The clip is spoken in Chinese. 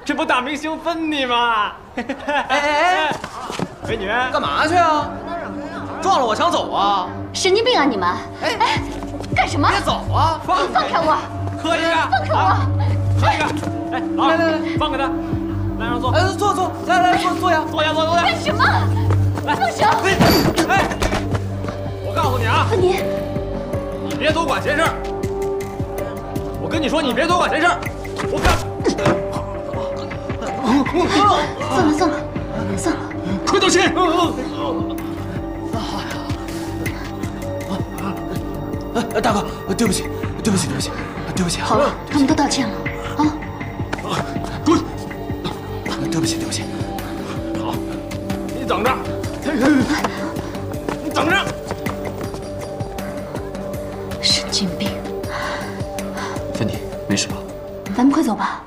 这不大明星芬妮吗？哎，美女，干嘛去啊？撞了我想走啊？神经病啊你们！哎，干什么？别走啊！放开我！喝一个，放开我！喝一个。哎，老二，来，放开他，来上坐。哎，坐，来坐下。干什么？来，放手！哎，我告诉你啊，芬妮，你别多管闲事儿。我跟你说，你别多管闲事儿。我告。算了，快道歉！大哥，对不起啊！好了，他们都道歉了啊！滚！对不起。好，你等着，你等着。神经病！芬妮，没事吧？咱们快走吧。